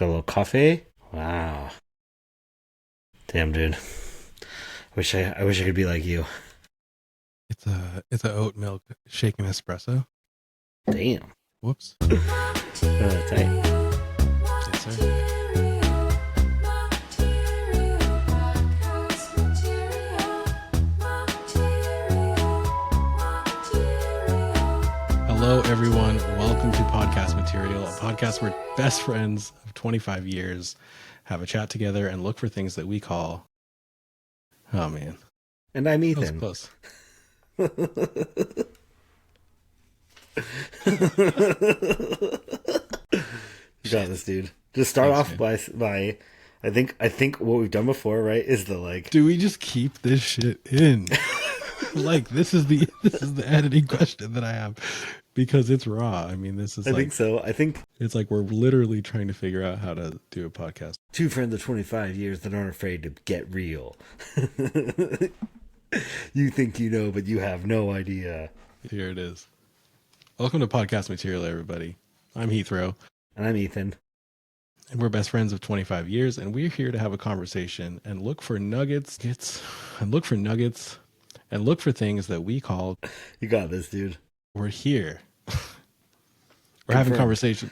Got a little coffee. Wow. Damn, dude. I wish I could be like you. It's a oat milk shaken espresso. Damn. Whoops. Tight. Yes, sir. Hello, everyone. Welcome to Podcast Material, a podcast where best friends of 25 years have a chat together and look for things that we call. Oh man. And I'm That was Ethan. close. You got this, dude. Just start off by I think what we've done before, right, is the like. Do we just keep this shit in? Like this is the editing question that I have because it's raw. I mean, this is I think so. I think it's like we're literally trying to figure out how to do a podcast. two friends of 25 years that aren't afraid to get real. You think you know, but you have no idea. Here it is. Welcome to Podcast Material, everybody. I'm Heathrow. And I'm Ethan. And we're best friends of 25 years, and we're here to have a conversation and look for nuggets, and look for things that we call. You got this, dude. We're here. We're having conversation.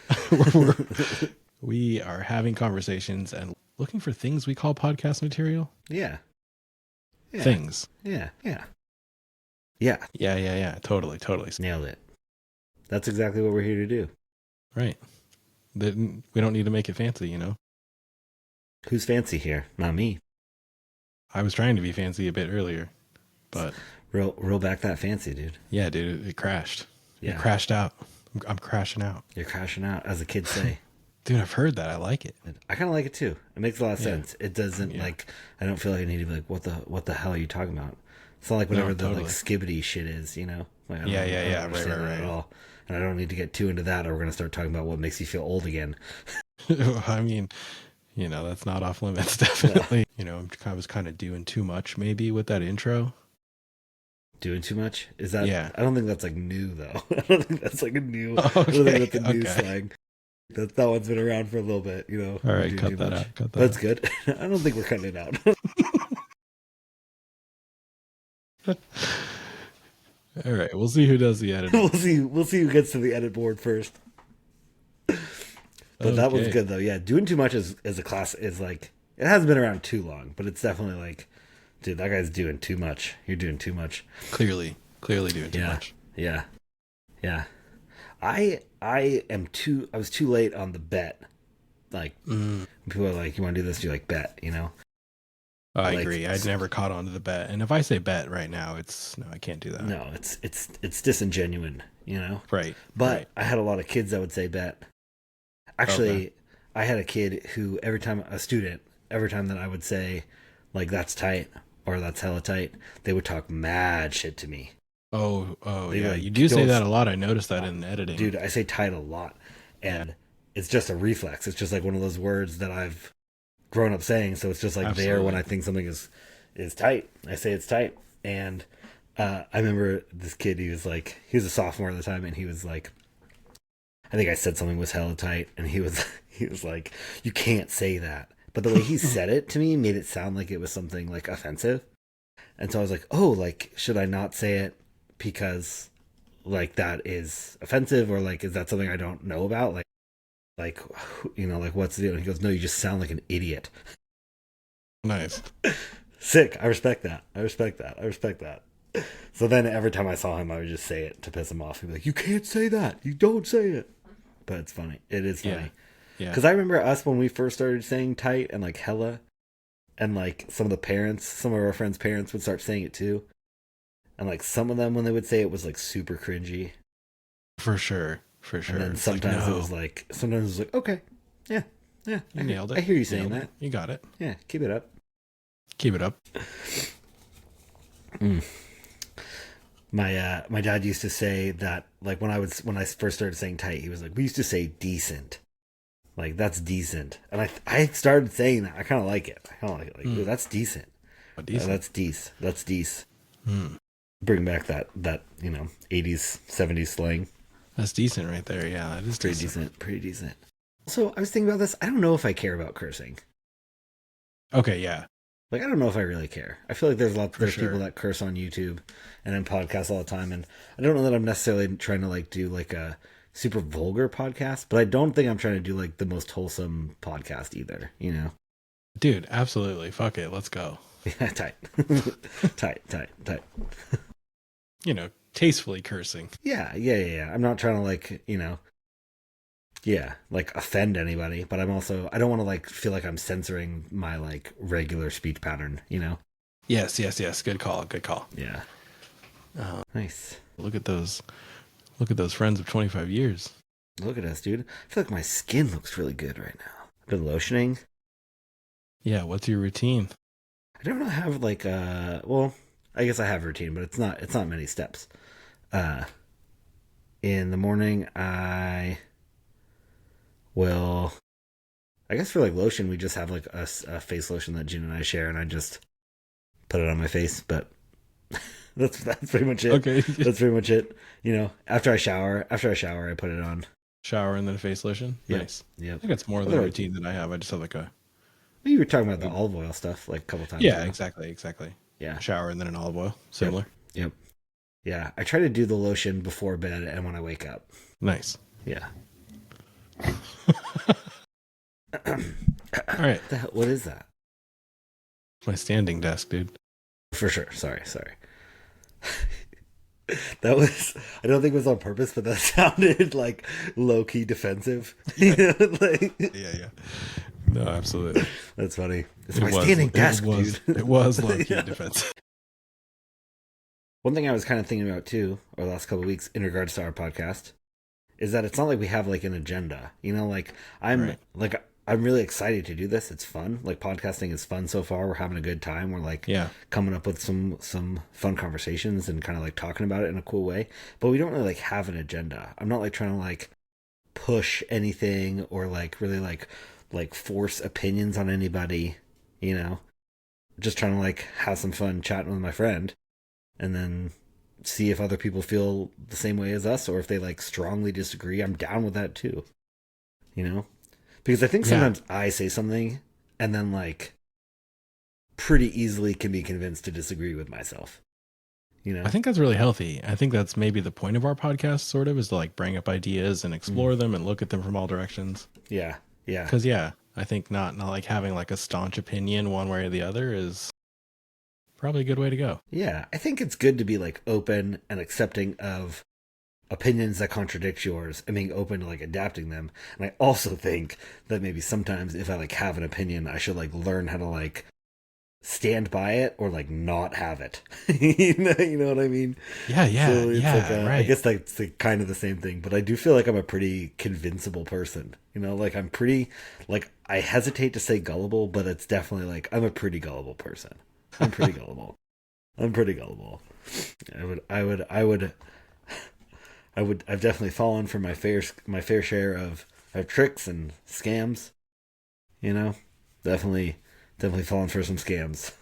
We are having conversations and looking for things we call podcast material. Yeah. Things. Yeah. Totally. Nailed it. That's exactly what we're here to do. Right. We don't need to make it fancy, you know? Who's fancy here? Not me. I was trying to be fancy a bit earlier, but... Roll back that fancy, dude. Yeah, dude, it crashed. Yeah. It crashed out. I'm crashing out. You're crashing out, as the kids say. Dude, I've heard that. I like it. I kind of like it, too. It makes a lot of sense. It doesn't, Yeah. I don't feel like I need to be like, what the hell are you talking about? It's not like whatever the totally. skibbity shit is, you know? Like, I don't understand that Right. at all. And I don't need to get too into that, or we're going to start talking about what makes you feel old again. I mean, you know, that's not off limits, definitely. You know, I was kind of doing too much maybe with that intro. Doing too much? Is that? Yeah. I don't think that's like new though. I don't think that's like a new. Okay, I don't think that's a new slang. That one's been around for a little bit, you know. All right, cut that out. That's good. I don't think we're cutting it out. All right, we'll see who does the editing. We'll see who gets to the edit board first. But that was good though. Yeah, doing too much is a class is like it hasn't been around too long, but it's definitely like, dude, that guy's doing too much. You're doing too much. Clearly doing too much. Yeah. I was too late on the bet. Like people are like, you want to do this? You're like, bet, you know. I agree. I'd never caught on to the bet, and if I say bet right now, no, I can't do that. No, it's disingenuous, you know. Right. But right. I had a lot of kids that would say bet. Actually, I had a kid who every time that I would say like that's tight or that's hella tight, they would talk mad shit to me. Oh yeah. Like, You do say that a lot. I noticed that in editing. Dude, I say tight a lot, and it's just a reflex. It's just like one of those words that I've grown up saying, so it's just like there when I think something is tight. I say it's tight. And I remember this kid, he was a sophomore at the time, and he was like, I think I said something was hella tight, and he was like, you can't say that. But the way he said it to me made it sound like it was something like offensive. And so I was like, oh, like, should I not say it because like that is offensive, or like is that something I don't know about? Like, you know, like what's the deal? And he goes, no, you just sound like an idiot. Nice. Sick. I respect that. So then every time I saw him, I would just say it to piss him off. He'd be like, you can't say that. You don't say it. But it's funny. It is funny. Yeah. Because I remember us when we first started saying tight and like hella, and like some of our friends' parents would start saying it too. And like some of them, when they would say it, was like super cringy. For sure. And then sometimes it was like, okay, yeah, you nailed it. I hear you saying that. You got it. Yeah, keep it up. My dad used to say that, like when I first started saying tight, he was like, we used to say decent, like that's decent, and I started saying that. I kind of like it. Like, ooh, that's decent. That's dece. Bring back that you know 80s 70s slang. That's decent right there. Yeah, that is pretty decent. So I was thinking about this. I don't know if I care about cursing. Okay, yeah, Like, I don't know if I really care. I feel like there's sure. people that curse on YouTube and in podcasts all the time, and I don't know that I'm necessarily trying to like do like a super vulgar podcast, but I don't think I'm trying to do like the most wholesome podcast either. You know? Dude, absolutely. Fuck it, let's go. Yeah, tight, tight. Tastefully cursing. Yeah. I'm not trying to like yeah, like offend anybody, but I don't want to like feel like I'm censoring my like regular speech pattern. You know? Yes. Good call. Yeah. Uh, Nice. Look at those. Look at those friends of 25 years. Look at us, dude. I feel like my skin looks really good right now. I've been lotioning. Yeah, what's your routine? I don't have like well, I guess I have a routine, but it's not many steps. Uh in the morning I will I guess for like lotion we just have like a face lotion that Gina and I share and I just put it on my face, but that's pretty much it. Okay. That's pretty much it. After I shower I put it on. Shower and then a face lotion. Yep. Nice. Yep. I think it's more than a routine that I have. I just have like a. You were talking about the olive oil stuff like a couple times Yeah, ago. exactly. Yeah. A shower and then an olive oil. Similar. Yep. Yeah, I try to do the lotion before bed and when I wake up. Nice. Yeah. All right. What is that? My standing desk, dude. For sure. Sorry. That was, I don't think it was on purpose, but that sounded like low key defensive. Yeah. No, absolutely. That's funny. It's my standing desk, dude. It was low key defensive. One thing I was kind of thinking about too, over the last couple of weeks in regards to our podcast, is that it's not like we have like an agenda. Like I'm really excited to do this. It's fun. Like podcasting is fun so far. We're having a good time. We're like coming up with some fun conversations and kind of like talking about it in a cool way. But we don't really like have an agenda. I'm not like trying to like push anything or like really like force opinions on anybody, just trying to like have some fun chatting with my friend and then see if other people feel the same way as us or if they like strongly disagree. I'm down with that too, because I think sometimes I say something and then like pretty easily can be convinced to disagree with myself. I think that's really healthy. I think that's maybe the point of our podcast, sort of, is to like bring up ideas and explore them and look at them from all directions. Yeah. Because I think not like having like a staunch opinion one way or the other is probably a good way to go. Yeah, I think it's good to be like open and accepting of opinions that contradict yours and being open to like adapting them. And I also think that maybe sometimes if I like have an opinion, I should like learn how to like stand by it or like not have it. you know what I mean? Yeah, so it's like right. I guess that's like kind of the same thing, but I do feel like I'm a pretty convincible person. Like I'm pretty like I hesitate to say gullible, but it's definitely like I'm a pretty gullible person. I'm pretty gullible. I've definitely fallen for my fair share of tricks and scams. Definitely fallen for some scams.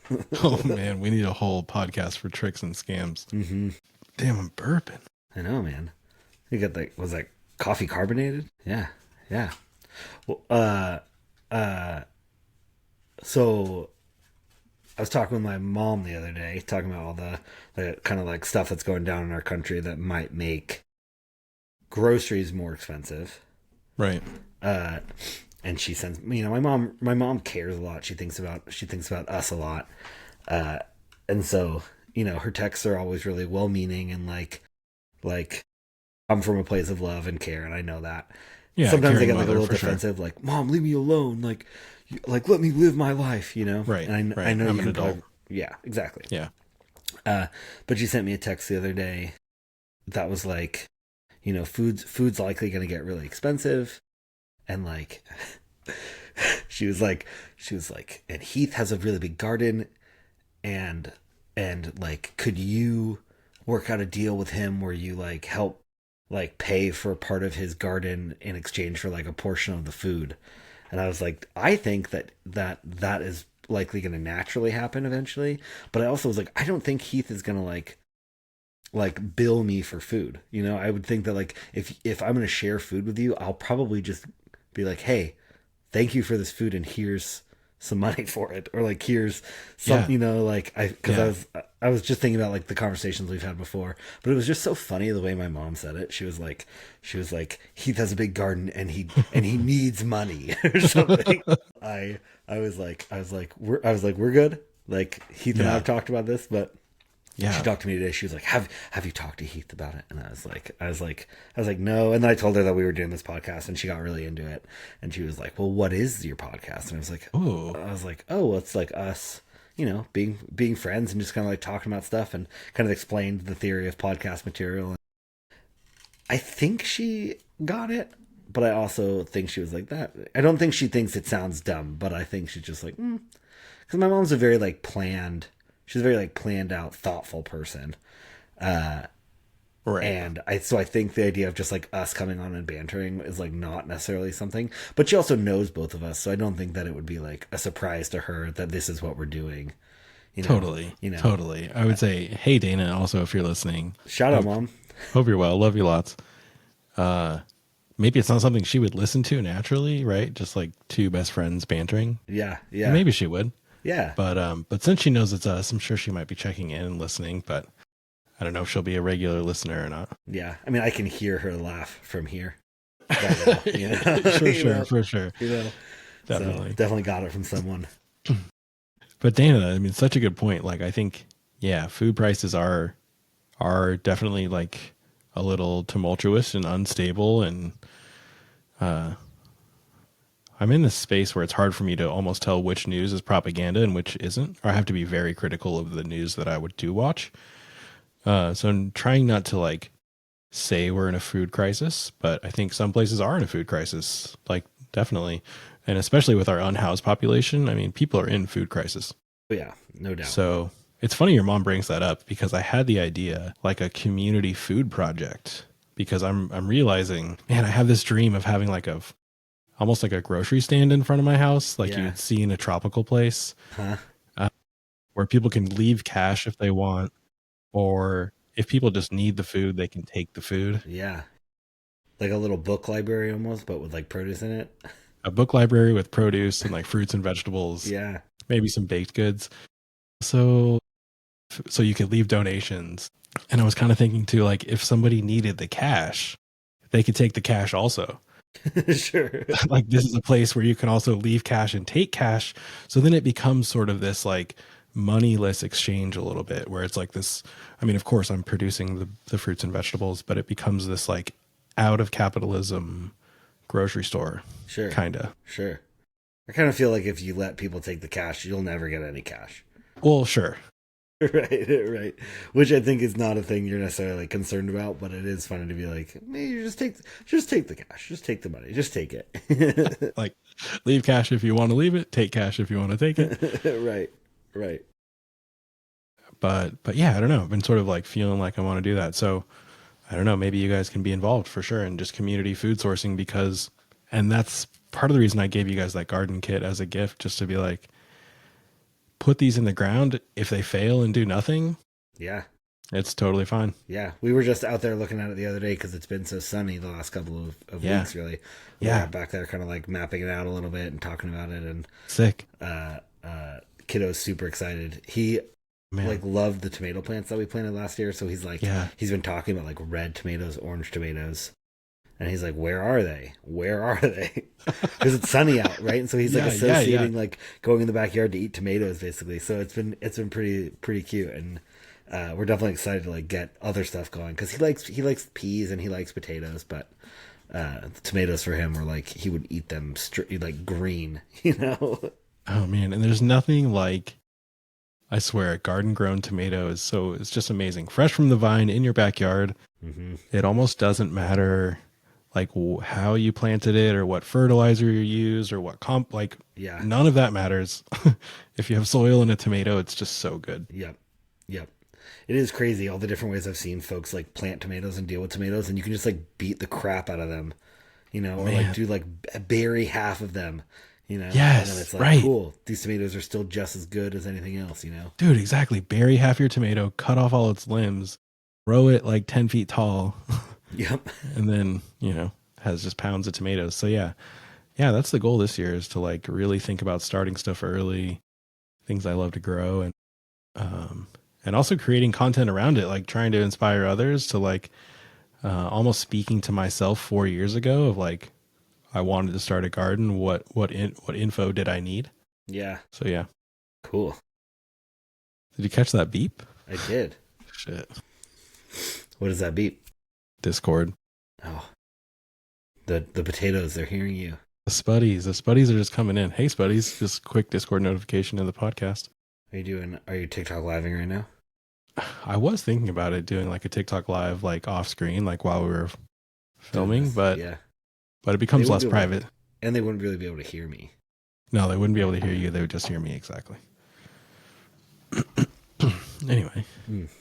Oh man, we need a whole podcast for tricks and scams. Mm-hmm. Damn, I'm burping. I know, man. You got was that coffee carbonated? Yeah. Well, so I was talking with my mom the other day, talking about all the kind of like stuff that's going down in our country that might make groceries more expensive. Right. And she sends, my mom cares a lot. She thinks about us a lot. And so, her texts are always really well-meaning and like I'm from a place of love and care, and I know that. Yeah. Sometimes I get like a little defensive, like, Mom, leave me alone. Like let me live my life, Right. And right. I know I'm you an adult. probably, yeah, exactly. Yeah. But she sent me a text the other day that was like, food's likely going to get really expensive, and like, she was like, and Heath has a really big garden, and like, could you work out a deal with him where you like help like pay for a part of his garden in exchange for like a portion of the food? And I was like, I think that is likely going to naturally happen eventually. But I also was like, I don't think Heath is going to like bill me for food. I would think that like if I'm going to share food with you, I'll probably just be like, hey, thank you for this food, and here's some money for it, or like here's some, Yeah. you know, like Yeah. I was just thinking about like the conversations we've had before, but it was just so funny the way my mom said it. She was like, Heath has a big garden and he needs money or something. I was like, we're good. Like Heath and I Yeah. have talked about this, but she Yeah. talked to me today. She was like, have you talked to Heath about it? And I was like, no. And then I told her that we were doing this podcast, and she got really into it. And she was like, well, what is your podcast? And Ooh. I was like, oh, well, it's like us, you know, being friends and just kind of like talking about stuff, and kind of explained the theory of podcast material. And I think she got it, but I also think she was like that. I don't think she thinks it sounds dumb, but I think she's just like, because my mom's a very like planned. She's a very like planned out, thoughtful person. Right. And I think the idea of just like us coming on and bantering is like not necessarily something, but she also knows both of us, so I don't think that it would be like a surprise to her that this is what we're doing. Totally. You know. Totally. I would say, hey, Dana, also, if you're listening, Shout out, Mom. hope you're well. Love you lots. Maybe it's not something she would listen to naturally, right? Just like two best friends bantering. Yeah, And maybe she would. yeah. But since she knows it's us, I'm sure she might be checking in and listening, but I don't know if she'll be a regular listener or not. Yeah. I mean, I can hear her laugh from here. Right now, you know? For You sure, know? for sure. You know? Definitely. So, definitely got it from someone. But Dana, I mean, such a good point. Like, I think, yeah, food prices are definitely like a little tumultuous and unstable, and I'm in this space where it's hard for me to almost tell which news is propaganda and which isn't, or I have to be very critical of the news that I would do watch. So I'm trying not to like say we're in a food crisis, but I think some places are in a food crisis, like definitely. And especially with our unhoused population, I mean, people are in food crisis. But yeah, no doubt. So it's funny your mom brings that up, because I had the idea like a community food project, because I'm realizing, man, I have this dream of having like almost like a grocery stand in front of my house, like you'd see in a tropical place, where people can leave cash if they want, or if people just need the food, they can take the food. Yeah. Like a little book library almost, but with like produce in it. A book library with produce and like fruits and vegetables. Yeah. Maybe some baked goods. So you could leave donations. And I was kind of thinking too, like if somebody needed the cash, they could take the cash also. Sure. Like this is a place where you can also leave cash and take cash. So then it becomes sort of this like moneyless exchange a little bit, where it's like this. I mean, of course I'm producing the fruits and vegetables, but it becomes this like out of capitalism grocery store. Sure. Kinda. Sure. I kind of feel like if you let people take the cash, you'll never get any cash. Well, sure. Right. Which I think is not a thing you're necessarily like, concerned about, but it is funny to be like, hey, you just take the cash, just take the money, just take it. Like, leave cash if you want to leave it, take cash if you want to take it. Right. But yeah, I don't know. I've been sort of like feeling like I want to do that. So I don't know, maybe you guys can be involved for sure in just community food sourcing, because, and that's part of the reason I gave you guys that garden kit as a gift, just to be like, put these in the ground. If they fail and do nothing, yeah, it's totally fine. Yeah, we were just out there looking at it the other day because it's been so sunny the last couple of weeks, really. We were back there kind of like mapping it out a little bit and talking about it, and sick. Kiddo's super excited. He like loved the tomato plants that we planted last year, so he's like, he's been talking about like red tomatoes, orange tomatoes, and he's like, where are they? Because it's sunny out, right? And so he's like associating like going in the backyard to eat tomatoes, basically. So it's been pretty cute, and we're definitely excited to like get other stuff going, because he likes peas and he likes potatoes, but the tomatoes for him were like he would eat them like green, you know. Oh man, and there's nothing like, I swear, a garden grown tomato it's just amazing, fresh from the vine in your backyard. Mm-hmm. It almost doesn't matter like how you planted it or what fertilizer you used or what none of that matters. If you have soil and a tomato, it's just so good. Yep. It is crazy all the different ways I've seen folks like plant tomatoes and deal with tomatoes, and you can just like beat the crap out of them, you know, or like do like bury half of them, you know. Yes, and then it's like, cool, these tomatoes are still just as good as anything else, you know. Dude, exactly. Bury half your tomato, cut off all its limbs, grow it like 10 feet tall. Yep. And then, you know, has just pounds of tomatoes. So yeah, yeah, that's the goal this year, is to like really think about starting stuff early, things I love to grow, um, and also creating content around it, like trying to inspire others to like, almost speaking to myself 4 years ago of like, I wanted to start a garden. What info did I need? Yeah. So yeah. Cool. Did you catch that beep? I did. Shit. What does that beep? Discord. Oh, the potatoes, they're hearing you. The Spuddies are just coming in. Hey Spuddies, just quick Discord notification in the podcast. Are you TikTok living right now? I was thinking about it, doing like a TikTok live, like off screen, like while we were filming, but Yeah. it becomes less private. And they wouldn't really be able to hear me. No, they wouldn't be able to hear you. They would just hear me. Exactly. Anyway,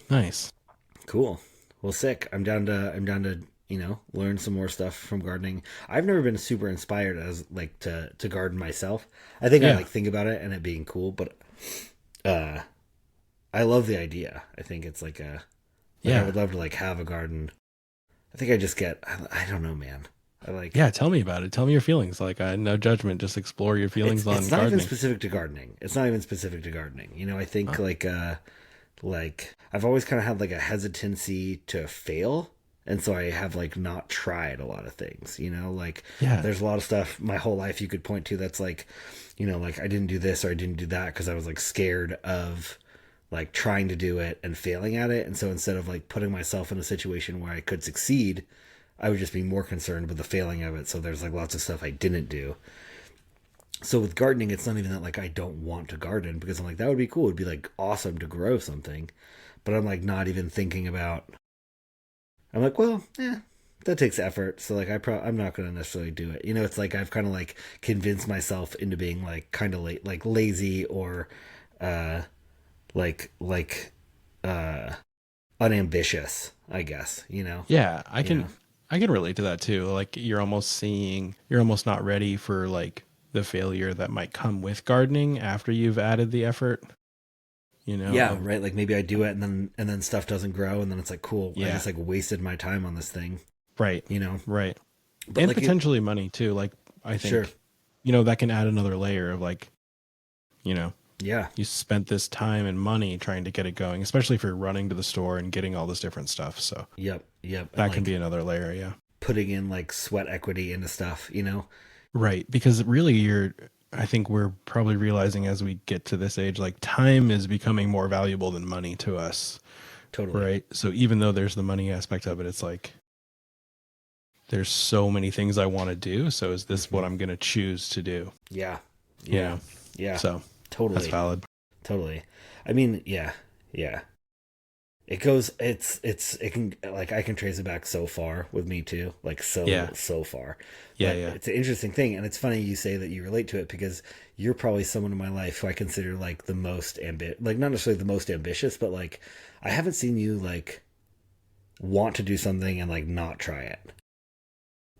nice. Cool. Well, sick. I'm down to learn some more stuff from gardening. I've never been super inspired as like to garden myself. I think I like think about it and it being cool, but I love the idea. I think it's like I would love to like have a garden. I think I just get I don't know, man. Tell me about it. Tell me your feelings. Like, no judgment. Just explore your feelings on it's not gardening. even specific to gardening. It's not even specific to gardening. I think like I've always kind of had like a hesitancy to fail, and so I have like not tried a lot of things. There's a lot of stuff my whole life you could point to that's like, like I didn't do this or I didn't do that because I was like scared of like trying to do it and failing at it. And so instead of like putting myself in a situation where I could succeed, I would just be more concerned with the failing of it. So there's like lots of stuff I didn't do. So with gardening, it's not even that like I don't want to garden, because I'm like, that would be cool. It'd be like awesome to grow something. But I'm like not even thinking about, I'm like, well, that takes effort. So like I'm not going to necessarily do it. It's like I've kind of like convinced myself into being like kind of like lazy or uh like unambitious, I guess. Yeah, I can relate to that too. Like, you're almost not ready for like the failure that might come with gardening after you've added the effort. Yeah, right. Like maybe I do it and then stuff doesn't grow, and then it's like, cool, I just like wasted my time on this thing. Right. Right. But and like potentially money too. Like, I think, sure. That can add another layer of like, Yeah. you spent this time and money trying to get it going, especially for running to the store and getting all this different stuff. So Yep. That can be another layer. Yeah. Putting in like sweat equity into stuff, Right. Because really I think we're probably realizing as we get to this age, like time is becoming more valuable than money to us. Totally. Right. So even though there's the money aspect of it, it's like, there's so many things I want to do. So is this what I'm going to choose to do? Yeah. Yeah. So totally. That's valid. Totally. I mean, yeah. It goes, it can, like, I can trace it back so far with me too. Like, so far. Yeah. But Yeah. it's an interesting thing. And it's funny you say that you relate to it, because you're probably someone in my life who I consider like the most like not necessarily the most ambitious, but like, I haven't seen you like want to do something and like not try it.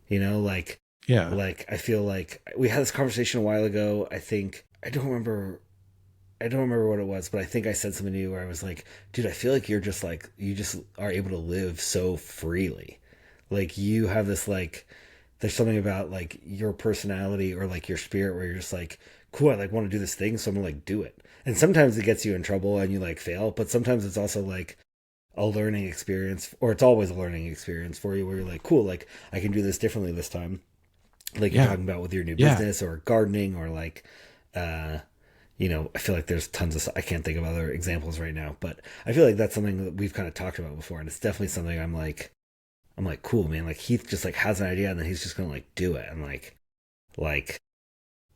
Like, yeah. Like, I feel like we had this conversation a while ago. I don't remember what it was, but I think I said something to you where I was like, dude, I feel like you're just like, you just are able to live so freely. Like, you have this, like, there's something about like your personality or like your spirit where you're just like, cool, I like want to do this thing, so I'm gonna like do it. And sometimes it gets you in trouble and you like fail, but sometimes it's also like a learning experience, or it's always a learning experience for you where you're like, cool, like I can do this differently this time. Like you're talking about with your new business or gardening, or like, I feel like there's tons of, I can't think of other examples right now, but I feel like that's something that we've kind of talked about before. And it's definitely something I'm like, cool, man. Like Heath just like has an idea and then he's just going to like do it. And like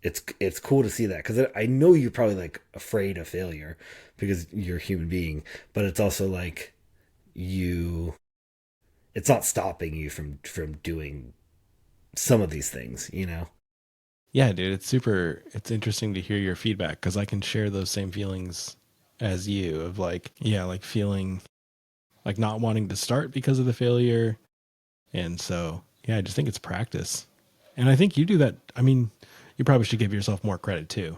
it's cool to see that, because I know you're probably like afraid of failure because you're a human being, but it's also like it's not stopping you from doing some of these things. Yeah, dude, it's interesting to hear your feedback, because I can share those same feelings as you of like, like feeling like not wanting to start because of the failure. And so, I just think it's practice. And I think you do that. I mean, you probably should give yourself more credit too,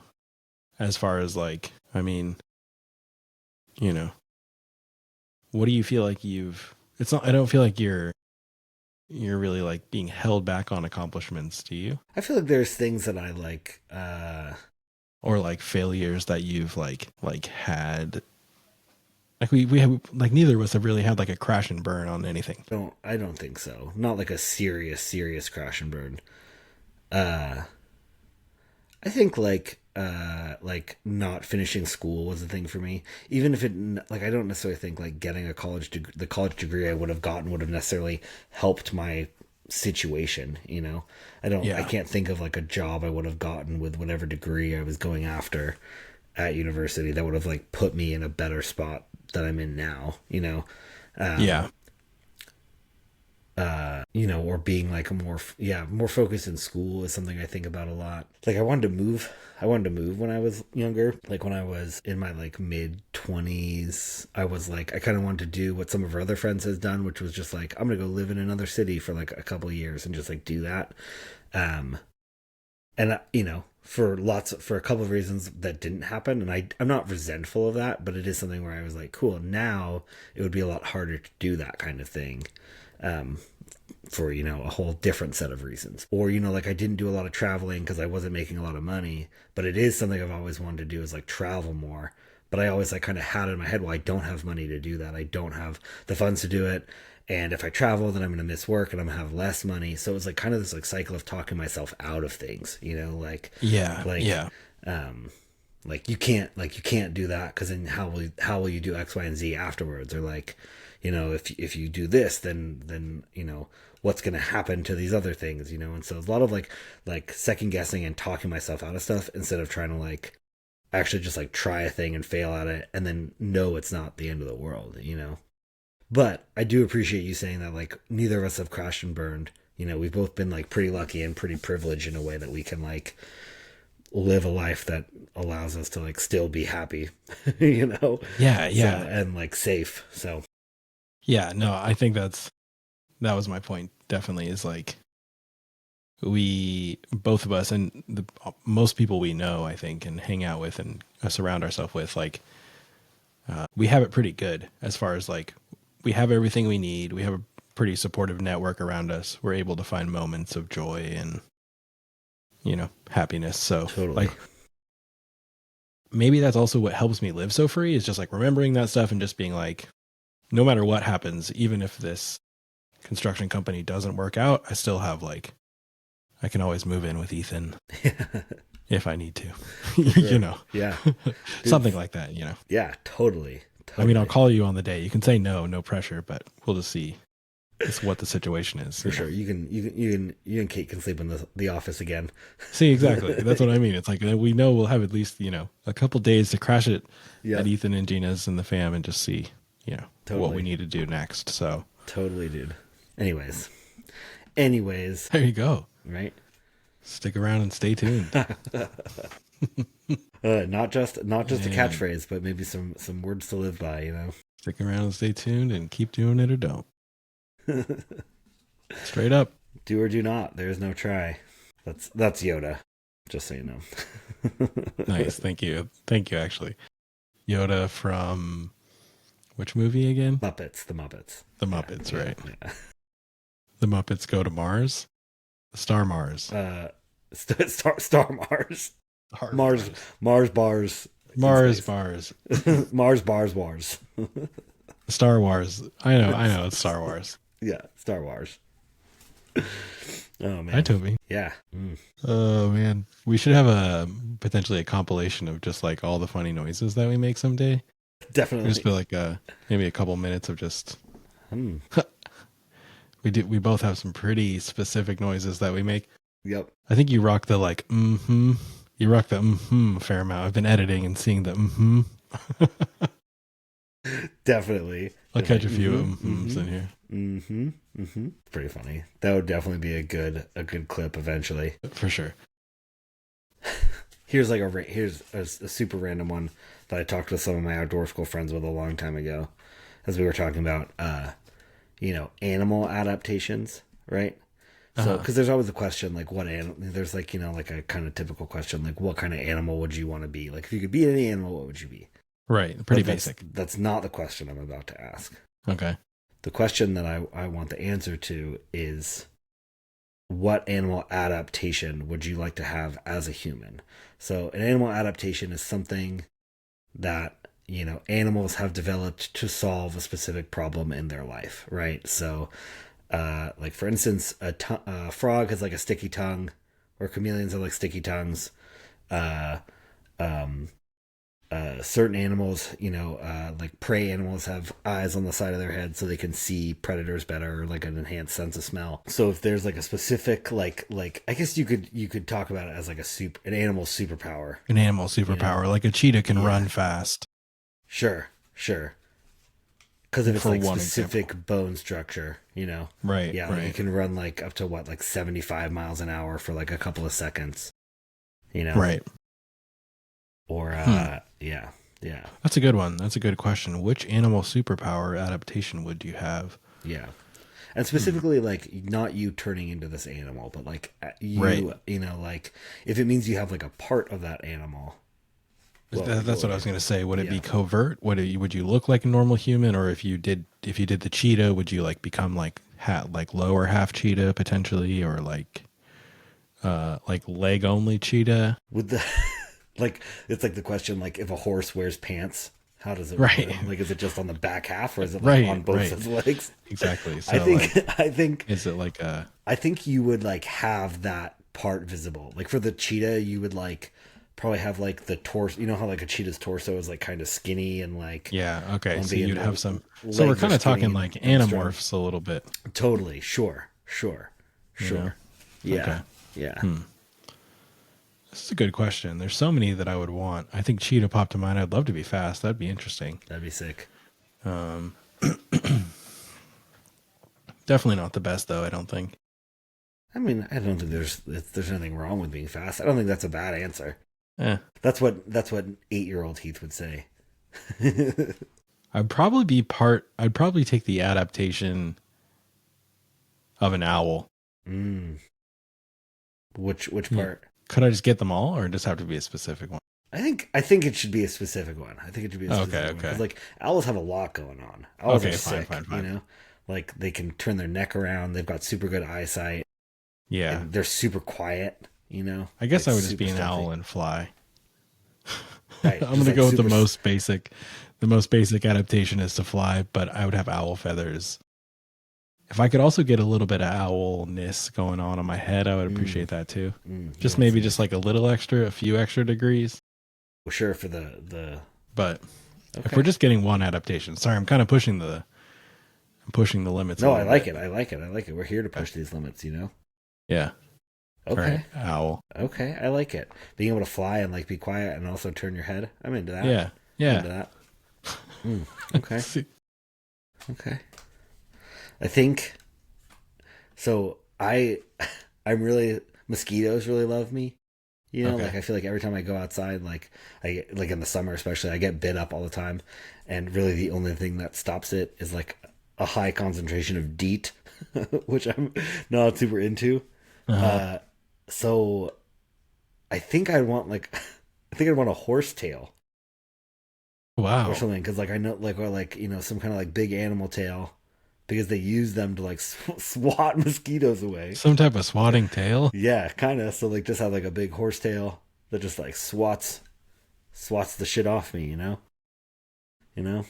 as far as like, I mean, what do you feel like I don't feel like you're you're really like being held back on accomplishments, do you? I feel like there's things that I like, Or like failures that you've like had. Like we have like neither of us have really had like a crash and burn on anything. I don't think so. Not like a serious crash and burn. Uh, I think like not finishing school was a thing for me. Even if it like I don't necessarily think like getting the college degree I would have gotten would have necessarily helped my situation, you know. I Yeah. can't think of like a job I would have gotten with whatever degree I was going after at university that would have like put me in a better spot that I'm in now, you know. Yeah. Or being like more focused in school is something I think about a lot. Like I wanted to move when I was younger. Like when I was in my like mid 20s, I was like I kind of wanted to do what some of our other friends has done, which was just like I'm going to go live in another city for like a couple of years and just like do that. And for a couple of reasons that didn't happen, and I'm not resentful of that, but it is something where I was like, cool, now it would be a lot harder to do that kind of thing. For a whole different set of reasons, or like I didn't do a lot of traveling because I wasn't making a lot of money, but it is something I've always wanted to do, is like travel more. But I always like kind of had it in my head, well, I don't have money to do that, I don't have the funds to do it, and if I travel then I'm going to miss work and I'm going to have less money. So it's like kind of this like cycle of talking myself out of things, Yeah. like Yeah. like you can't do that because then how will you do X, Y, and Z afterwards, or like if you do this, then what's going to happen to these other things, and so it's a lot of like second guessing and talking myself out of stuff instead of trying to like actually just like try a thing and fail at it and then know it's not the end of the world. But I do appreciate you saying that like neither of us have crashed and burned. We've both been like pretty lucky and pretty privileged in a way that we can like live a life that allows us to like still be happy. Yeah. Yeah. So, and like safe. So Yeah. No, I think that was my point. Definitely is like we both of us and the most people we know, I think, and hang out with and surround ourselves with, like we have it pretty good as far as like we have everything we need. We have a pretty supportive network around us. We're able to find moments of joy and happiness. So totally. like maybe that's also what helps me live so free, is just like remembering that stuff and just being like, no matter what happens, even if this construction company doesn't work out, I still have like, I can always move in with Ethan if I need to, Yeah. something like that, Yeah, totally. I mean, I'll call you on the day. You can say no pressure, but we'll just see what the situation is. For sure. You and Kate can sleep in the office again. See, exactly. That's what I mean. It's like we know we'll have at least, a couple days to crash it at Ethan and Gina's and the fam and just see, totally. what we need to do next. So totally, dude. Anyways, there you go. Right. Stick around and stay tuned. Not just a catchphrase, but maybe some words to live by. Stick around and stay tuned and keep doing it or don't. Straight up. Do or do not. There's no try. That's Yoda. Just so you know. Nice. Thank you. Actually, Yoda from which movie again? Muppets. The Muppets. The Muppets, right? Yeah. The Muppets go to Mars. Star Mars. Star Mars. Mars bars. Mars. Mars bars wars. Star Wars. I know it's Star Wars. Yeah, Star Wars. Oh man. Hi, Toby. Yeah. Oh man, we should have potentially a compilation of just like all the funny noises that we make someday. Definitely. Just be like maybe a couple minutes of just. We both have some pretty specific noises that we make. Yep. I think you rock the like mm-hmm. You rock the mm-hmm a fair amount. I've been editing and seeing the mm-hmm. Definitely. I'll catch a few mm-hms in here. Pretty funny. That would definitely be a good clip eventually. For sure. Here's a super random one that I talked with some of my outdoor school friends with a long time ago, as we were talking about animal adaptations, right? So, because there's always a question like what animal. There's like like a kind of typical question like what kind of animal would you want to be? Like if you could be any animal, what would you be? Right, pretty basic. That's not the question I'm about to ask. Okay. The question that I want the answer to is, what animal adaptation would you like to have as a human? So an animal adaptation is something that, animals have developed to solve a specific problem in their life, right? So like for instance, a frog has like a sticky tongue, or chameleons have like sticky tongues. uh, um, Certain animals, like prey animals, have eyes on the side of their head so they can see predators better, or like an enhanced sense of smell. So if there's like a specific, like I guess you could talk about it as like an animal superpower. An animal superpower, like a cheetah can run fast. Sure, sure. Because if it's For like one specific example. bone structure, Right, yeah, like right. it can run like up to what, like 75 miles an hour for like a couple of seconds, Right. or Hmm. yeah, yeah, That's a good one. That's a good question. Which animal superpower adaptation would you have? yeah. And Hmm. specifically, like, not you turning into this animal, but like Right. like if it means you have like a part of that animal, That's what what I would was it? going to say. Would it be Yeah. covert? Would you look like a normal human, or if you did the cheetah, would you like become like like lower half cheetah potentially, or like leg only cheetah? Would the like, it's like the question, like, if a horse wears pants, how does it Right. wear them? Like, is it just on the back half, or is it like on Right. both Right. his legs? Exactly. I So think like, I think is it like a I think you would like have that part visible. Like for the cheetah, you would like probably have like the torso. You know how like a cheetah's torso is like kind of skinny and like yeah, okay. So lumpy, and you'd have the some. So we're legs are kind of skinny talking and, like and strong. animorphs a little bit, Totally. Sure. Sure. you know. Sure. Yeah. Okay. Yeah. Hmm. This is a good question. There's so many that I would want. I think cheetah popped to mind. I'd love to be fast. That'd be interesting. That'd be sick. Um, Definitely not the best though. I don't think. I mean, I don't think there's anything wrong with being fast. I don't think that's a bad answer. Eh. That's what 8-year-old Heath would say. I'd probably take the adaptation of an owl. Mm. Which Yeah. part? Could I just get them all, or just have to be a specific one? I think it should be a specific one. I think it should be a Okay. specific one because Okay. like owls have a lot going on. Owls are Okay. Fine. sick, Fine. Fine. Like they can turn their neck around. They've got super good eyesight, Yeah. and they're super quiet. I guess Like I would just super be an stealthy. owl and fly. Right, I'm just gonna like go with the super. most basic. The most basic adaptation is to fly, but I would have owl feathers. If I could also get a little bit of owlness going on my head, I would Mm, appreciate that too. you Just want maybe some? just like a little extra, a few extra degrees. Well, sure for the. But if we're Okay. just getting one adaptation, sorry, I'm kind of pushing the limits a No, I little like bit. it. I like it. I like it. We're here to Okay. push these limits. Yeah. All right. Okay. Owl. Okay. I like it. Being able to fly and like be quiet and also turn your head. I'm into that. Yeah. I'm Yeah. into that. Okay. Okay. I think so. I'm really, mosquitoes really love me. Okay. Like I feel like every time I go outside, like in the summer especially, I get bit up all the time, and really the only thing that stops it is like a high concentration of DEET, which I'm not super into. Uh-huh. Uh, so I think I'd want like, I think I'd want a horse tail or Wow. something, because like I know like, or like some kind of like big animal tail, because they use them to like swat mosquitoes away. Some type of swatting tail. Yeah, kind of. So like just have like a big horsetail that just like swats the shit off me,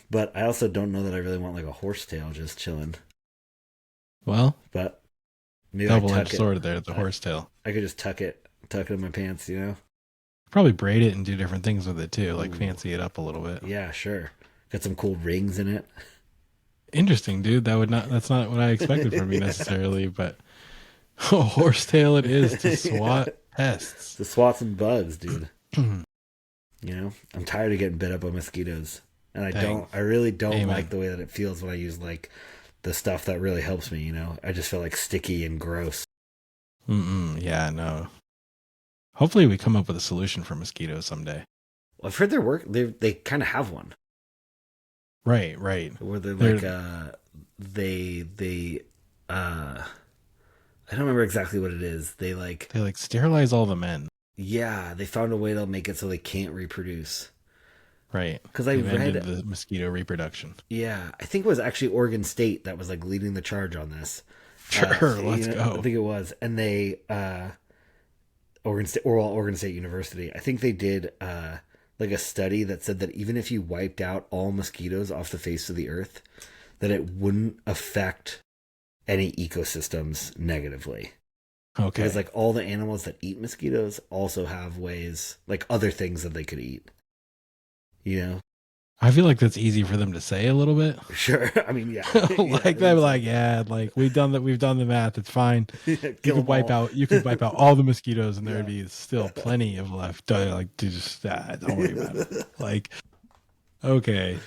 But I also don't know that I really want like a horsetail just chilling. Well, But maybe I double-edged tuck it. sword there, the I, horse tail. I could just tuck it in my pants. Probably braid it and do different things with it too, like Ooh, fancy it up a little bit. yeah, sure. Got some cool rings in Interesting, dude. That's not what I expected from you it. necessarily, but a horsetail it is to Yeah, swat pests. to swat some bugs, dude. I'm tired of getting bit up by mosquitoes, and Dang. I really don't like Amen. the way that it feels when I use like the stuff that really helps me. I just feel like sticky and gross. Mm-mm. Yeah, no. Hopefully we come up with a solution for mosquitoes someday. Well, I've heard their work. They kind of have one Right, right. where they're They're like they I don't remember exactly what it is. They like, they like sterilize all the men. yeah, they found a way to make it so they can't reproduce. Right. Because I They've read, ended the mosquito reproduction. yeah, I think it was actually Oregon State that was like leading the charge on this. Sure, let's You know, I go. think it was, and they Oregon State or Oregon State University. I think they did like a study that said that even if you wiped out all mosquitoes off the face of the earth, that it wouldn't affect any ecosystems negatively. Okay. Because like all the animals that eat mosquitoes also have ways, like other things that they could eat. You know? I feel like that's easy for them to say a little bit. Sure. I mean, yeah. Like they're like, yeah, like we've done the math. It's fine. Kill them all. You could wipe out all the mosquitoes, and Yeah. there'd be still plenty of left. Like, just don't worry about it. Like, okay,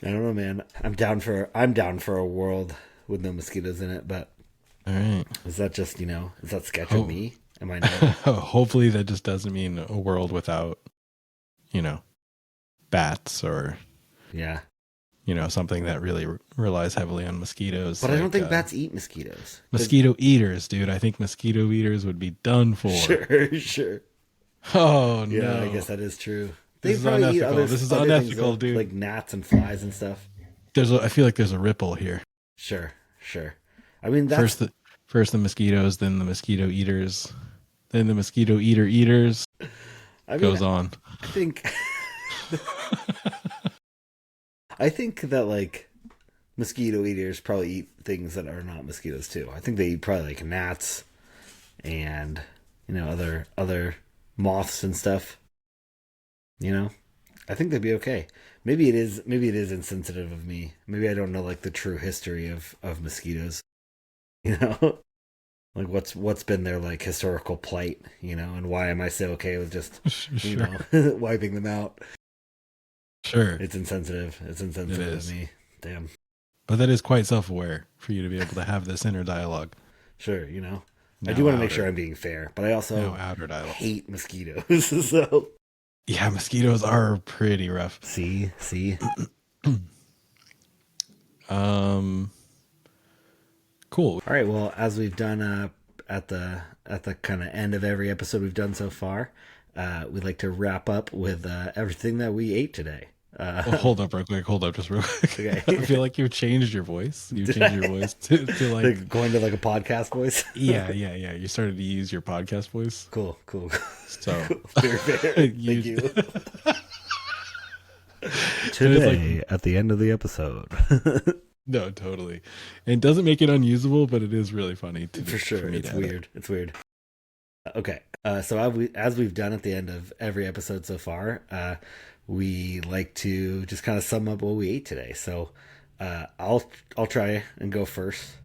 I don't know, man. I'm down for a world with no mosquitoes in it, but all right. is that just, is that sketch of me? Am I not? Hopefully that just doesn't mean a world without, bats or Yeah. Something that really relies heavily on mosquitoes. But I don't think bats eat mosquitoes. Mosquito eaters, dude. I think mosquito eaters would be done for. Sure. Oh, Yeah, no. I guess that is true. This is unethical. This is unethical, dude. Like gnats and flies and stuff. I feel like there's a ripple here. Sure. I mean, that's... First the mosquitoes, then the mosquito eaters, then the mosquito eaters. Goes on. I think... I think that, like, mosquito eaters probably eat things that are not mosquitoes, too. I think they eat probably, like, gnats and, other moths and stuff. I think they'd be okay. Maybe it is insensitive of me. Maybe I don't know, like, the true history of mosquitoes. Like what's been their, like, historical plight, and why am I so okay with just wiping them out? Sure. It's insensitive. It is. To me. Damn. But that is quite self-aware for you to be able to have this inner dialogue. Sure, I do want to make sure I'm being fair, but I also hate mosquitoes. So yeah, mosquitoes are pretty rough. See. Cool. All right. Well, as we've done at the kind of end of every episode we've done so far, we'd like to wrap up with everything that we ate today. Well, hold up real quick. Just real quick. Okay. I feel like you've changed your voice. You've changed your voice to like going to like a podcast voice. Yeah. You started to use your podcast voice. Cool. So Very fair. Thank you. Today, at the end of the episode. No, totally. And it doesn't make it unusable, but it is really funny. For sure. It's weird. Okay. So as we've done at the end of every episode so far, we like to just kind of sum up what we ate today. So I'll try and go first.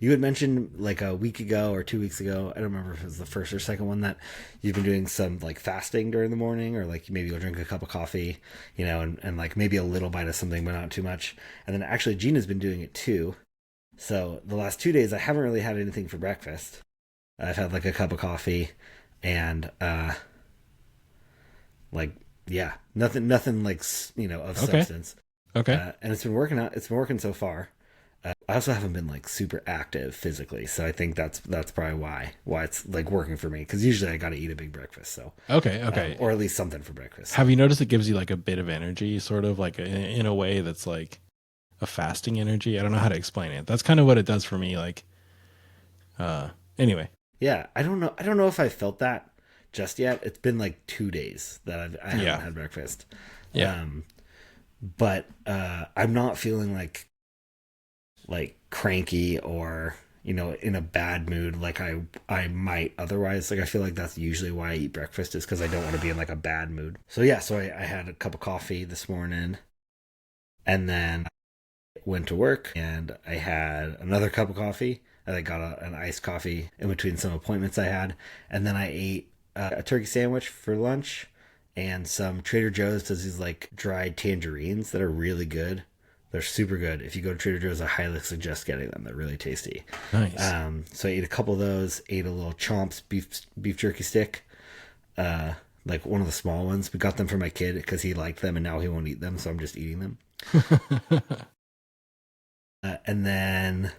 You had mentioned like a week ago or 2 weeks ago, I don't remember if it was the first or second one, that you've been doing some like fasting during the morning, or like maybe you'll drink a cup of coffee, and like maybe a little bite of something, but not too much. And then actually Gina's been doing it too. So the last 2 days I haven't really had anything for breakfast. I've had like a cup of coffee and nothing like, of substance. Okay. And it's been working out. It's been working so far. I also haven't been like super active physically, so I think that's probably why it's like working for me, because usually I got to eat a big breakfast. So okay, or at least something for breakfast. Have you noticed it gives you like a bit of energy, sort of like in a way that's like a fasting energy? I don't know how to explain it. That's kind of what it does for me. Like, anyway. Yeah, I don't know if I felt that just yet. It's been like 2 days that I haven't had breakfast. Yeah. But I'm not feeling like cranky or in a bad mood like I might otherwise. Like I feel like that's usually why I eat breakfast, is because I don't want to be in like a bad mood. So yeah, I had a cup of coffee this morning, and then went to work and I had another cup of coffee, and I got an iced coffee in between some appointments I had, and then I ate a turkey sandwich for lunch, and some Trader Joe's does these like dried tangerines that are really good. They're super good. If you go to Trader Joe's, I highly suggest getting them. They're really tasty. Nice. So I ate a couple of those. Ate a little Chomps beef jerky stick, like one of the small ones. We got them for my kid because he liked them, and now he won't eat them, so I'm just eating them. And then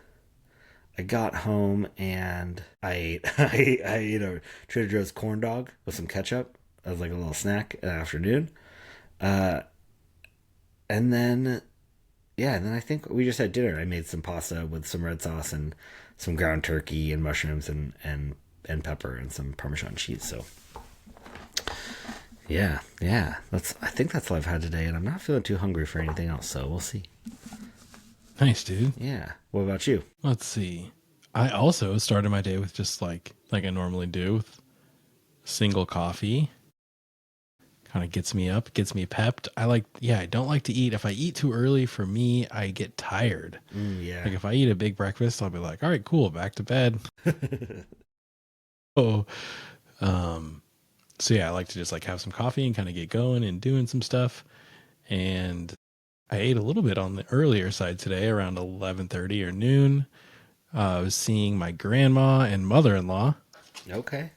I got home and I ate a Trader Joe's corn dog with some ketchup as like a little snack in the afternoon. Uh, and then yeah, and then I think we just had dinner. I made some pasta with some red sauce and some ground turkey and mushrooms and pepper and some Parmesan cheese. So yeah, yeah. I think that's all I've had today, and I'm not feeling too hungry for anything else. So we'll see. Nice, dude. Yeah. What about you? Let's see. I also started my day with just like I normally do, with single coffee. Kind of gets me up, gets me pepped. I don't like to eat. If I eat too early, for me, I get tired. Yeah. Like if I eat a big breakfast, I'll be like, all right, cool, back to bed. Oh, um, so yeah, I like to just like have some coffee and kind of get going and doing some stuff. And I ate a little bit on the earlier side today, around 11:30 or noon. I was seeing my grandma and mother-in-law. Okay.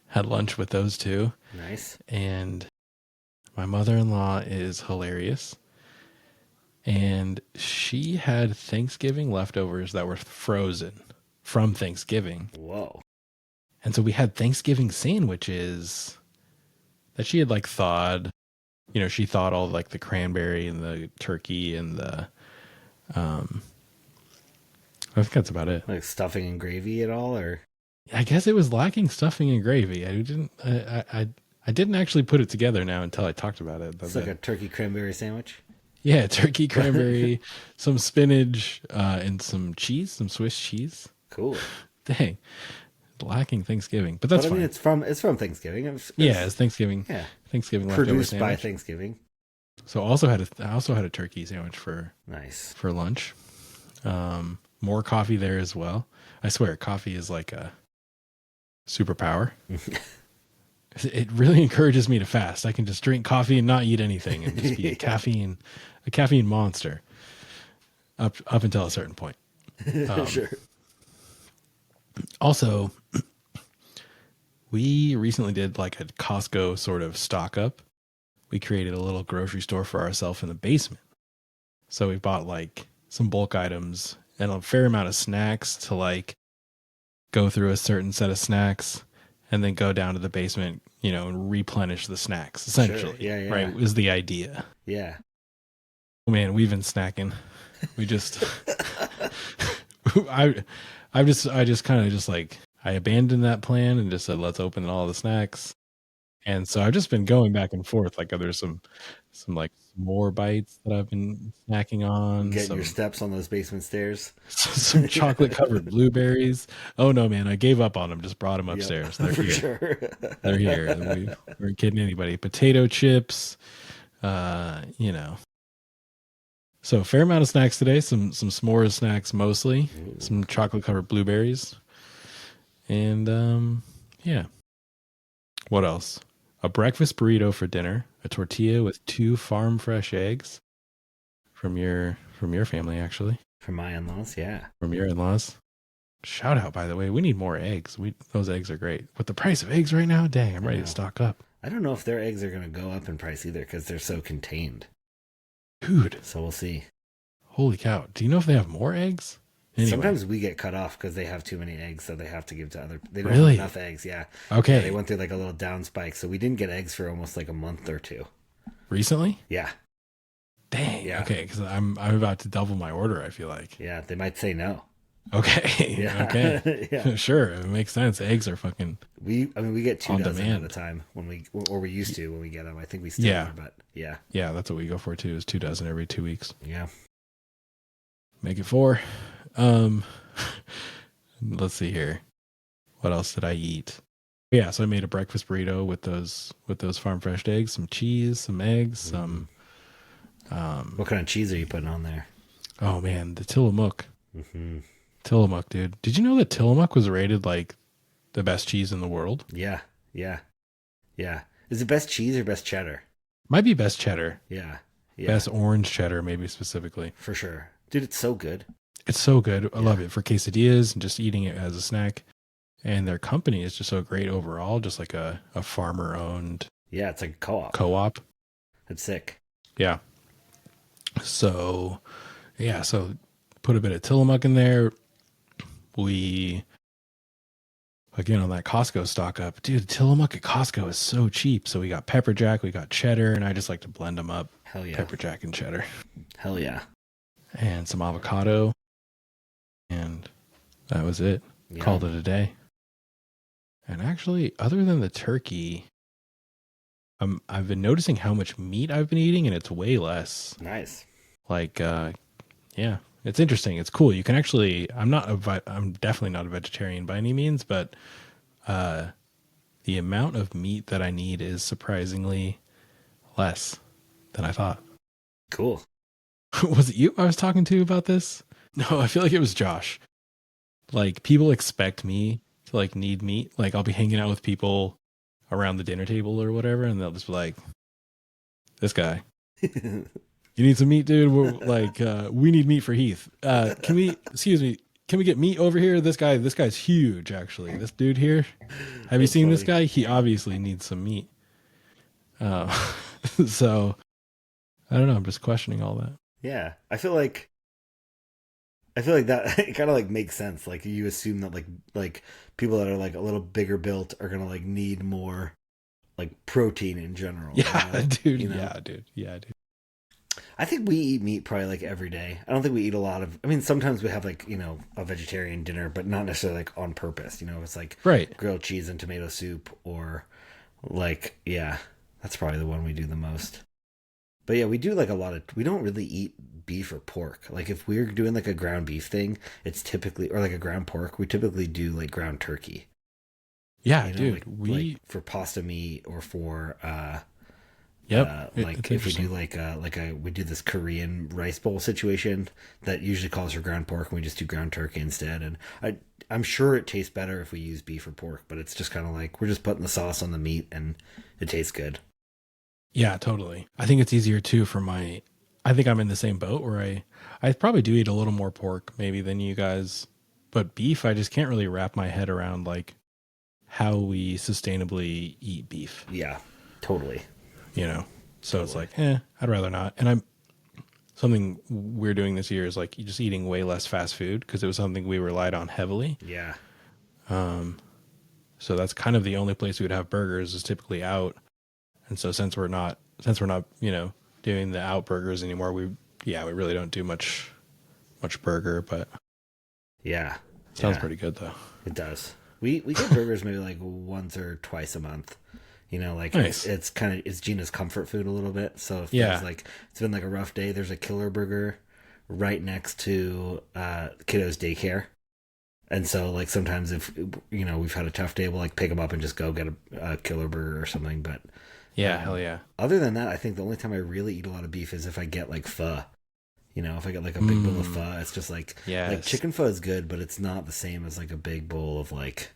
Had lunch with those two. Nice. And my mother-in-law is hilarious. And she had Thanksgiving leftovers that were frozen from Thanksgiving. Whoa. And so we had Thanksgiving sandwiches that she had like thawed. You know, she thawed all like the cranberry and the turkey and the I think that's about it. Like stuffing and gravy at all, or I guess it was lacking stuffing and gravy. I didn't actually put it together now until I talked about it. it's like a turkey cranberry sandwich. Yeah, turkey, cranberry, some spinach, and some cheese, some Swiss cheese. Cool. Dang, lacking Thanksgiving, but that's I mean, fine. it's from Thanksgiving. It's Thanksgiving. Yeah. Thanksgiving leftover Produced by sandwich. Thanksgiving. So I also had a turkey sandwich for Nice. lunch. More coffee there as well. I swear, coffee is like a superpower. It really encourages me to fast. I can just drink coffee and not eat anything and just be a caffeine monster up until a certain point. Sure. Also, we recently did like a Costco sort of stock up. We created a little grocery store for ourselves in the basement. So we bought like some bulk items and a fair amount of snacks to like go through a certain set of snacks and then go down to the basement, you know, and replenish the snacks essentially. Sure. Yeah. Right. Was the idea. Yeah. Oh man, we've been snacking. We just, I just kind of just like, I abandoned that plan and just said, let's open all the snacks. And so I've just been going back and forth. Like there's some like more bites that I've been snacking on. Getting your steps on those basement stairs. Some chocolate covered blueberries. Oh no, man, I gave up on them. Just brought them upstairs. Yep, They're here. Sure. They're here. We weren't kidding anybody. Potato chips, you know. So a fair amount of snacks today. Some s'mores snacks mostly. Ooh. Some chocolate covered blueberries. And yeah. What else? A breakfast burrito for dinner, a tortilla with 2 farm fresh eggs from your family, actually. From my in-laws, yeah. From your in-laws. Shout out, by the way. We need more eggs. Those eggs are great. With the price of eggs right now, dang, I'm ready to stock up. I don't know if their eggs are going to go up in price either because they're so contained. Dude. So we'll see. Holy cow. Do you know if they have more eggs? Anyway. Sometimes we get cut off because they have too many eggs, so they have to give to other. They don't Really? have enough eggs, yeah. Okay. Yeah, they went through like a little down spike, so we didn't get eggs for almost like a month or two. Recently? Yeah. Dang. Yeah. Okay, because I'm about to double my order, I feel like. Yeah, they might say no. Okay. Yeah. Okay. Yeah. Sure. It makes sense. Eggs are fucking. We get 2 dozen demand. at a time when we used to when we get them. I think we still are, but yeah. Yeah, that's what we go for too, is 2 dozen every 2 weeks. Yeah. Make it 4. Let's see here. What else did I eat? Yeah, so I made a breakfast burrito with those farm fresh eggs, some cheese, some eggs, some What kind of cheese are you putting on there? Oh man, the Tillamook. Mm-hmm. Tillamook, dude. Did you know that Tillamook was rated like the best cheese in the world? Yeah. Yeah. Yeah. Is it best cheese or best cheddar? Might be best cheddar. Yeah. Yeah. Best orange cheddar, maybe specifically. For sure. Dude, it's so good. It's so good. I love it for quesadillas and just eating it as a snack. And their company is just so great overall, just like a farmer owned. Yeah, it's like a co-op. Co-op. It's sick. Yeah. So put a bit of Tillamook in there. We again on that Costco stock up. Dude, Tillamook at Costco is so cheap. So we got pepper jack, we got cheddar, and I just like to blend them up. Hell yeah. Pepper jack and cheddar. Hell yeah. And some avocado. And that was it. Yeah. Called it a day. And actually, other than the turkey, I've been noticing how much meat I've been eating, and it's way less. Nice. Like, yeah, it's interesting. It's cool. You can actually, I'm definitely not a vegetarian by any means, but the amount of meat that I need is surprisingly less than I thought. Cool. Was it you I was talking to about this? No, I feel like it was Josh. Like, people expect me to like need meat. Like, I'll be hanging out with people around the dinner table or whatever, and they'll just be like, this guy, you need some meat, dude? We're like, we need meat for Heath. Can we get meat over here? This guy's huge, actually. This dude here, have you seen funny. This guy? He obviously needs some meat. So I don't know. I'm just questioning all that. Yeah. I feel like that it kind of like makes sense. Like, you assume that like people that are like a little bigger built are going to like need more like protein in general. Yeah, you know? Dude. You know? Yeah, dude. I think we eat meat probably like every day. I don't think we eat a lot of, I mean, sometimes we have like, you know, a vegetarian dinner, but not necessarily like on purpose. You know, it's like grilled cheese and tomato soup, or like, yeah, that's probably the one we do the most. But yeah, we do like a lot of, we don't really eat beef or pork. Like, if we're doing like a ground beef thing, it's typically, or like a ground pork, we typically do like ground turkey. Yeah, you know, dude. like for pasta meat, or for like if we do we do this Korean rice bowl situation that usually calls for ground pork, and we just do ground turkey instead. And I'm sure it tastes better if we use beef or pork, but it's just kind of like we're just putting the sauce on the meat and it tastes good. Yeah, totally. I think it's easier too I think I'm in the same boat where I probably do eat a little more pork maybe than you guys, but beef, I just can't really wrap my head around like how we sustainably eat beef. Yeah, totally. You know, so It's like, I'd rather not. And something we're doing this year is like just eating way less fast food, because it was something we relied on heavily. Yeah. So that's kind of the only place we would have burgers is typically out. And so since we're not, you know, doing the out burgers anymore, we really don't do much burger, but yeah, sounds pretty good though. It does. We get burgers maybe like once or twice a month. You know, like nice. it's Gina's comfort food a little bit. So if there's like, it's been like a rough day, there's a killer burger right next to kiddo's daycare. And so like sometimes if, you know, we've had a tough day, we'll like pick them up and just go get a killer burger or something. But hell yeah. Other than that, I think the only time I really eat a lot of beef is if I get like pho. You know, if I get like a big bowl of pho, it's just like, like chicken pho is good, but it's not the same as like a big bowl of like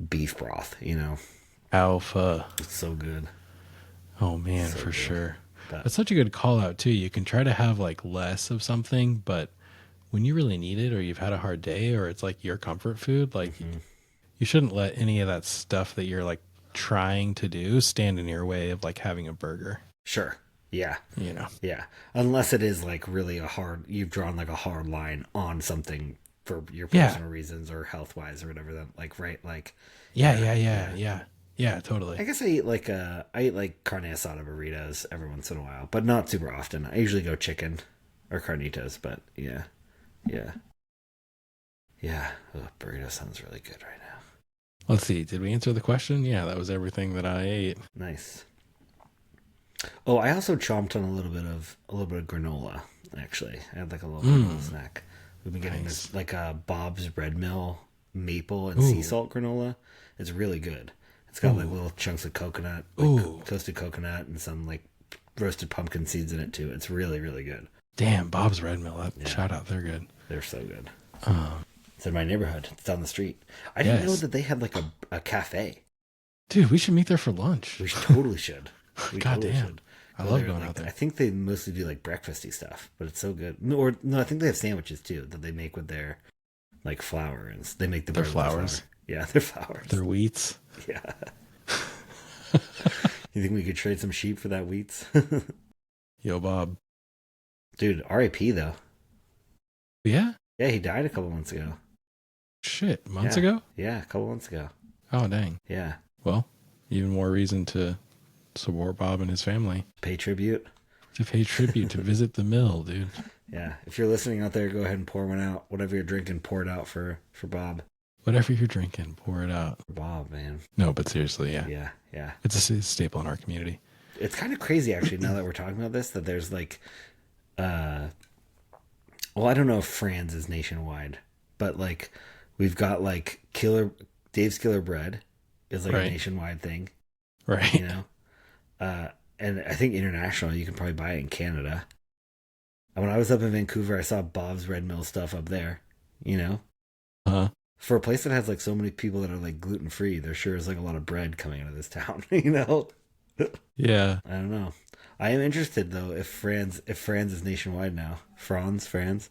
beef broth, you know. Alpha. It's so good. Oh man, so for good. Sure. That's such a good call out too. You can try to have like less of something, but when you really need it, or you've had a hard day, or it's like your comfort food, like you shouldn't let any of that stuff that you're like trying to do stand in your way of like having a burger. Sure. Yeah. You know. Yeah. Unless it is like really you've drawn like a hard line on something for your personal reasons or health wise or whatever. That like, right. Like. Yeah, totally. I guess I eat like carne asada burritos every once in a while, but not super often. I usually go chicken or carnitas, but yeah. Oh, burrito sounds really good right now. Let's see. Did we answer the question? Yeah, that was everything that I ate. Nice. Oh, I also chomped on a little bit of granola. Actually, I had like a little granola snack. We've been getting this like Bob's Red Mill maple and sea salt granola. It's really good. It's got like little chunks of coconut, like toasted coconut, and some like roasted pumpkin seeds in it too. It's really, really good. Damn, Bob's Red Mill. Shout out, they're good. They're so good. It's in my neighborhood. It's down the street. I didn't know that they had like a cafe. Dude, we should meet there for lunch. We totally should. God damn. I love going out there. I think they mostly do like breakfasty stuff, but it's so good. No, I think they have sandwiches too that they make with their like flour, and they make their flowers. Yeah, they're flowers. They're wheats. Yeah. You think we could trade some sheep for that wheats? Yo, Bob. Dude, R.I.P. though. Yeah? Yeah, he died a couple months ago. Shit, months ago? Yeah, a couple months ago. Oh, dang. Yeah. Well, even more reason to support Bob and his family. Pay tribute. To pay tribute, to visit the mill, dude. Yeah. If you're listening out there, go ahead and pour one out. Whatever you're drinking, pour it out for Bob. Whatever you're drinking, pour it out. For Bob, man. No, but seriously, yeah. Yeah, yeah. It's a staple in our community. It's kind of crazy, actually, now that we're talking about this, that there's like, well, I don't know if Franz is nationwide, but like, we've got like Dave's Killer Bread is like a nationwide thing. Right. You know? And I think international, you can probably buy it in Canada. And when I was up in Vancouver, I saw Bob's Red Mill stuff up there, you know? Uh-huh. For a place that has like so many people that are like gluten free, there sure is like a lot of bread coming out of this town, you know? Yeah. I don't know. I am interested though if Franz is nationwide now. Franz,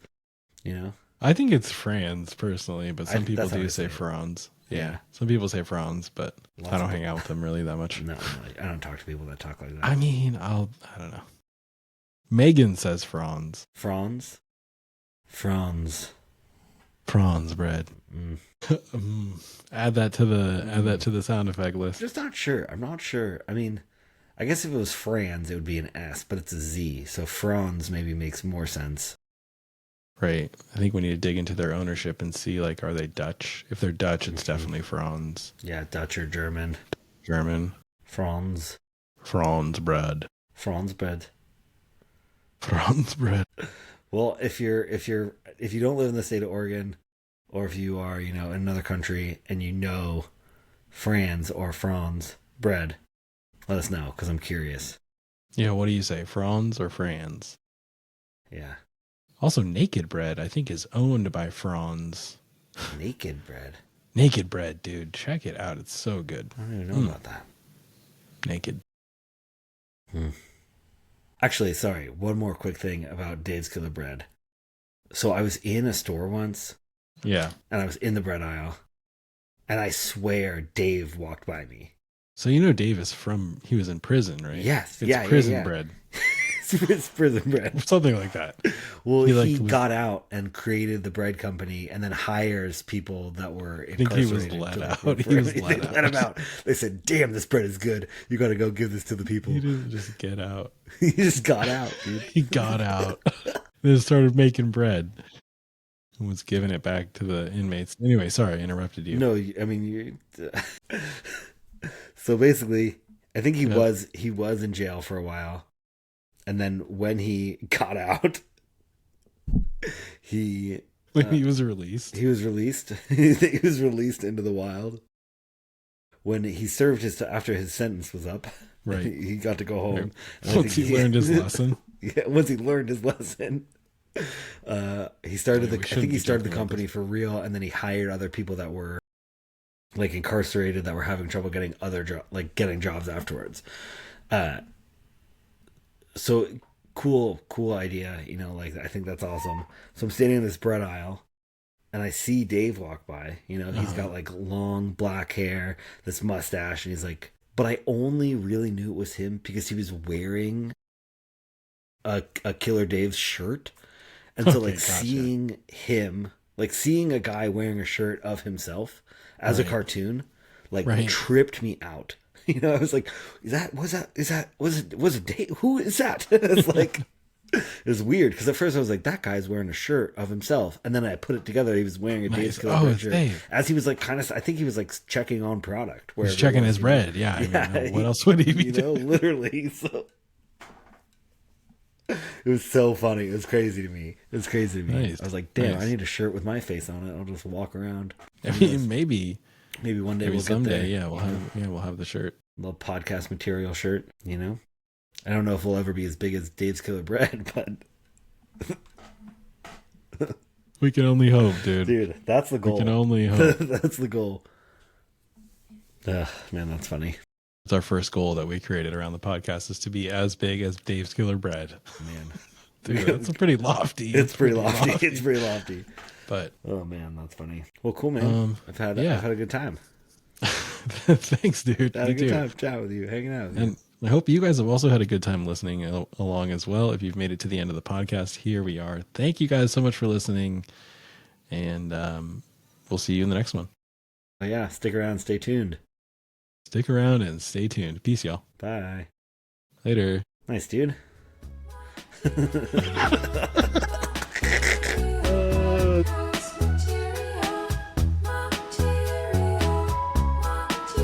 you know? I think it's Franz personally, but some people do say it. Franz. Yeah. Yeah. Some people say Franz, but Lots I don't hang out with them really that much. No, I don't talk to people that talk like that. I mean, I don't know. Megan says Franz. Franz bread. Add that to the sound effect list. Just not sure. I'm not sure. I mean, I guess if it was Franz, it would be an S, but it's a Z. So Franz maybe makes more sense. Right. I think we need to dig into their ownership and see, like, are they Dutch? If they're Dutch, it's definitely Franz. Yeah, Dutch or German. Franz bread. Franz bread. Well, if you don't live in the state of Oregon, or if you are, in another country and Franz or Franz bread, let us know, because I'm curious. Yeah, what do you say, Franz or Franz? Yeah. Also, Naked Bread, I think, is owned by Franz. Naked Bread? Naked Bread, dude. Check it out. It's so good. I don't even know about that. Naked. Actually, sorry, one more quick thing about Dave's Killer Bread. So I was in a store once. Yeah. And I was in the bread aisle. And I swear Dave walked by me. So Dave is he was in prison, right? Yes. It's prison bread. It's prison bread. Something like that. Well, he got out and created the bread company and then hires people that were incarcerated. I think he was let out. They said, damn, this bread is good. You got to go give this to the people. He didn't just get out. He just got out, dude. He got out. Then started making bread and was giving it back to the inmates. Anyway, sorry, I interrupted you. No, I mean, so basically, I think he was in jail for a while. And then when he got out, he was released. He was released. He was released into the wild. When he served after his sentence was up, right? He got to go home. Right. Once he learned his lesson. Yeah, once he learned his lesson, he started the company for real, and then he hired other people that were like incarcerated that were having trouble getting getting jobs afterwards. So cool idea, I think that's awesome. So I'm standing in this bread aisle and I see Dave walk by, he's got like long black hair, this mustache, and he's like, but I only really knew it was him because he was wearing a Killer Dave's shirt. And so gotcha. Seeing him, seeing a guy wearing a shirt of himself as a cartoon, tripped me out. I was like, was it Dave? Who is that? It's like, it was weird because at first I was like, that guy's wearing a shirt of himself, and then I put it together. He was wearing a Dave's Killer Bread shirt. Dave. As he was I think he was checking on product. He's checking his bread. Yeah. I mean, what else would he be doing? Literally. So it was so funny. It was crazy to me. Nice. I was like, damn, I need a shirt with my face on it. I'll just walk around. I mean, maybe one day someday. Yeah, we'll have the shirt. Little podcast material shirt, I don't know if we'll ever be as big as Dave's Killer Bread, but we can only hope, dude. Dude, that's the goal. We can only hope. That's the goal. Man, that's funny. It's our first goal that we created around the podcast is to be as big as Dave's Killer Bread. Man, dude, that's pretty lofty. It's pretty lofty. It's pretty lofty. But oh man, that's funny. Well, cool, man. I've had a good time. Thanks, dude. Had a good time chatting with you, hanging out with you. And I hope you guys have also had a good time listening along as well. If you've made it to the end of the podcast, here we are. Thank you guys so much for listening, and we'll see you in the next one. Oh, yeah. Stick around. Stay tuned. Stick around and stay tuned. Peace, y'all. Bye. Later. Nice, dude.